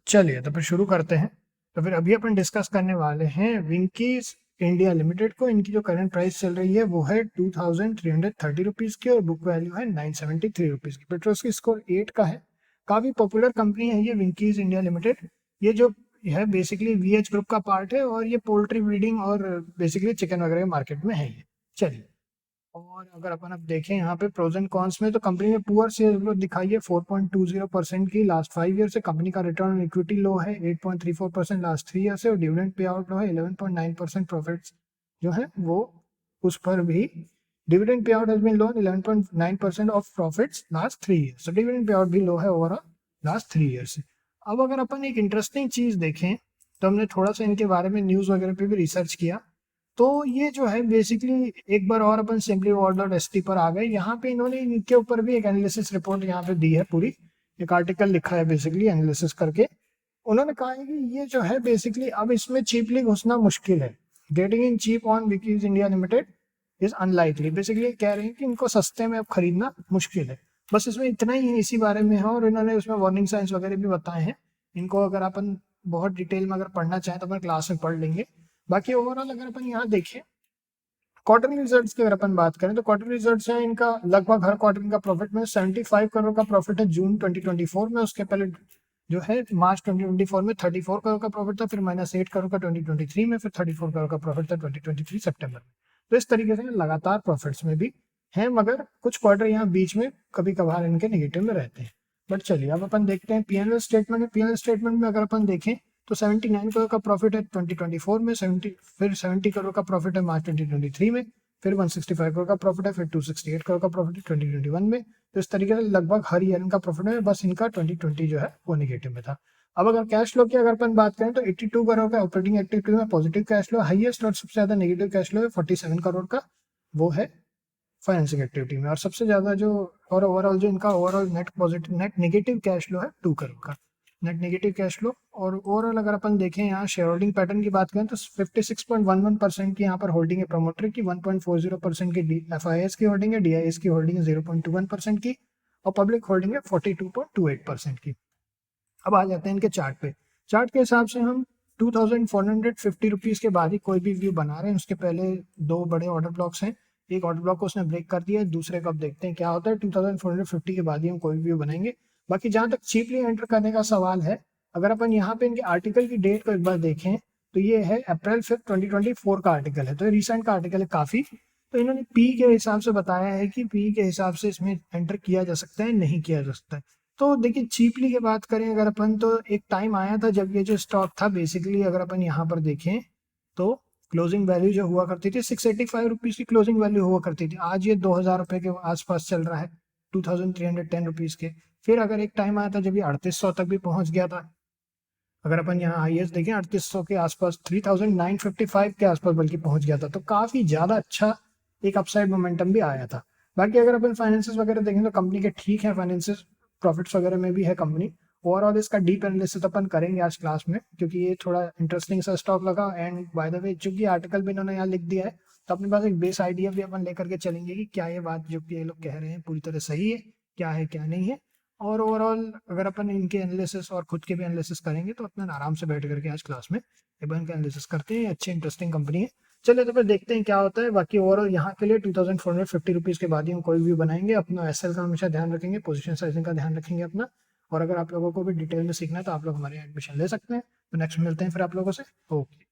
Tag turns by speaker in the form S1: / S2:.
S1: चलिए तो फिर शुरू करते हैं। तो फिर अभी अपन डिस्कस करने वाले हैं विंकीज इंडिया लिमिटेड को। इनकी जो करंट प्राइस चल रही है वो है 2330 रुपीज़ की और बुक वैल्यू है 973 रुपीज़ की। पेट्रोस की स्कोर 8 का है। काफ़ी पॉपुलर कंपनी है ये विंकीज इंडिया लिमिटेड। ये जो है बेसिकली वीएच ग्रुप का पार्ट है और ये पोल्ट्री ब्रीडिंग और बेसिकली चिकन वगैरह मार्केट में है ये। चलिए, और अगर अपन अब देखें यहाँ पे प्रोज एंड कॉन्स में, तो कंपनी ने पुअर सेल्स ग्रोथ दिखाई है 4.20% की लास्ट 5 ईयर से। कंपनी का रिटर्न ऑन इक्विटी लो है 8.34% लास्ट 3 ईयर से, और डिविडेंड पे आउट लो है 11.9%। प्रॉफिट्स जो है वो उस पर भी dividend payout has been low 11.9% of profits last 3 year. So dividend payout भी लो है ओवरऑल लास्ट 3 ईयर से। अब अगर अपन एक इंटरेस्टिंग चीज देखें तो हमने थोड़ा सा इनके बारे में न्यूज वगैरह पे भी रिसर्च किया। तो ये जो है बेसिकली एक बार और अपन सिंपली वर्ल्ड.st पर आ गए। यहाँ पे इन्होंने इनके ऊपर भी एक एनालिसिस रिपोर्ट यहाँ पे दी है, पूरी एक आर्टिकल लिखा है बेसिकली एनालिसिस करके। उन्होंने कहा है कि ये जो है बेसिकली अब इसमें चीपली घुसना मुश्किल है। Getting in cheap on Wikis India limited is unlikely. Basically कह रहे हैं कि इनको सस्ते में अब खरीदना मुश्किल है। बस इसमें इतना ही इसी बारे में है, और इन्होंने उसमें वार्निंग साइंस वगैरह भी बताए हैं। इनको अगर अपन बहुत डिटेल में अगर पढ़ना चाहें तो अपन क्लास में पढ़ लेंगे। बाकी ओवरऑल अगर अपन यहाँ देखें क्वार्टरली रिजल्ट्स की अगर अपन बात करें तो क्वार्टरली रिजल्ट्स है इनका लगभग हर क्वार्टर का प्रॉफिट में 75 करोड़ का प्रॉफिट है जून 2024 में। उसके पहले जो है मार्च 2024 में 34 करोड़ का प्रॉफिट था, फिर -8 करोड़ का 2023 में, फिर 34 करोड़ का प्रॉफिट था 2023 सितंबर में। तो इस तरीके से लगातार प्रॉफिट्स में भी है, मगर कुछ क्वार्टर यहाँ बीच में कभी कभार इनके नेगेटिव में रहते हैं। बट चलिए अब अपन देखते हैं पीएनएल स्टेटमेंट में। पीएनएल स्टेटमेंट में अगर अपन देखें तो 79 करोड़ का प्रॉफिट है 2024 में, 70 करोड़ का प्रॉफिट है मार्च 2023 में, फिर 165 करोड़ का प्रॉफिट है, फिर 268 करोड़ का प्रॉफिट है 2021 में। तो इस तरीके से लगभग हर ईयर इनका प्रॉफिट है, बस इनका 2020 जो है वो नेगेटिव में था। अब अगर कैश फ्लो की अगर अपन बात करें तो 82 करोड़ का ऑपरेटिंग एक्टिविटी में पॉजिटिव कैश फ्लो। हाईएस्ट और सबसे ज्यादा नेगेटिव कैश फ्लो है 47 करोड़ का, वो है फाइनेंसिंग एक्टिविटी में। और सबसे ज्यादा जो और ओवरऑल जो इनका overall net positive net negative cash flow है 2 करोड़ का नेट नेगेटिव कैश फ्लो। और ओवरऑल अगर अपन देखें यहाँ शेयर होल्डिंग पैटर्न की बात करें तो 56.11% की यहाँ पर होल्डिंग है प्रमोटर की, 1.40% की एफआईएस की होल्डिंग है, डीआईएस की होल्डिंग है 0.21% की, और पब्लिक होल्डिंग है 42.28% की। अब आ जाते हैं इनके चार्ट पे। चार्ट के हिसाब से हम 2450 रुपीज़ के बाद ही कोई भी व्यू बना रहे हैं। उसके पहले दो बड़े ऑर्डर ब्लॉक्स हैं, एक ऑर्डर ब्लॉक को उसने ब्रेक कर दिया है, दूसरे को अब देखते हैं क्या होता है। 2450 के बाद ही हम कोई व्यू बनाएंगे। बाकी जहाँ तक चीपली एंटर करने का सवाल है, अगर अपन यहाँ पे इनके आर्टिकल की डेट को एक बार देखें तो ये है अप्रैल 5 2024 का आर्टिकल है, तो ये रिसेंट का आर्टिकल है काफ़ी। तो इन्होंने पी के हिसाब से बताया है कि पी के हिसाब से इसमें एंटर किया जा सकता है, नहीं किया जा सकता है। तो देखिए चीपली की बात करें अगर अपन, तो एक टाइम आया था जब ये जो स्टॉक था बेसिकली अगर अपन यहाँ पर देखें तो क्लोजिंग वैल्यू जो हुआ करती थी 685 रुपीज़ की क्लोजिंग वैल्यू हुआ करती थी। आज ये 2000 रुपये के आसपास चल रहा है, 2310 रुपीज़ के। फिर अगर एक टाइम आया था जब ये 3800 तक भी पहुंच गया था। अगर अपन यहाँ हाईएस्ट देखें 3800 के आसपास, 3955 के आसपास बल्कि पहुंच गया था। तो काफ़ी ज़्यादा अच्छा एक अपसाइड मोमेंटम भी आया था। बाकी अगर अपन फाइनेंसेस वगैरह देखें तो कंपनी के ठीक है फाइनेंसेस, प्रॉफिट्स वगैरह में भी है कंपनी। ओवरऑल इसका डीप एनालिसिस अपन करेंगे आज क्लास में, क्योंकि ये थोड़ा इंटरेस्टिंग सा स्टॉक लगा। एंड बाय द वे चूंकि आर्टिकल भी इन्होंने यहाँ लिख दिया है, तो अपने पास एक बेस आइडिया भी अपन लेकर के चलेंगे कि क्या ये बात जो कि ये लोग कह रहे हैं पूरी तरह सही है क्या नहीं है। और ओवरऑल अगर अपन इनके एनालिसिस और खुद के भी एनालिसिस करेंगे तो अपना आराम से बैठ करके आज क्लास में एक बार इनका एनालिसिस करते हैं। अच्छी इंटरेस्टिंग कंपनी है। चलिए तो फिर देखते हैं क्या होता है। बाकी ओवरऑल यहाँ के लिए 2450 रुपीज़ के बाद ही हम कोई भी बनाएंगे। अपना एसएल का हमेशा ध्यान रखेंगे, पोजीशन साइजिंग का ध्यान रखेंगे अपना। और अगर आप लोगों को भी डिटेल में सीखना है तो आप लोग हमारे एडमिशन ले सकते हैं। तो नेक्स्ट मिलते हैं फिर आप लोगों से। ओके।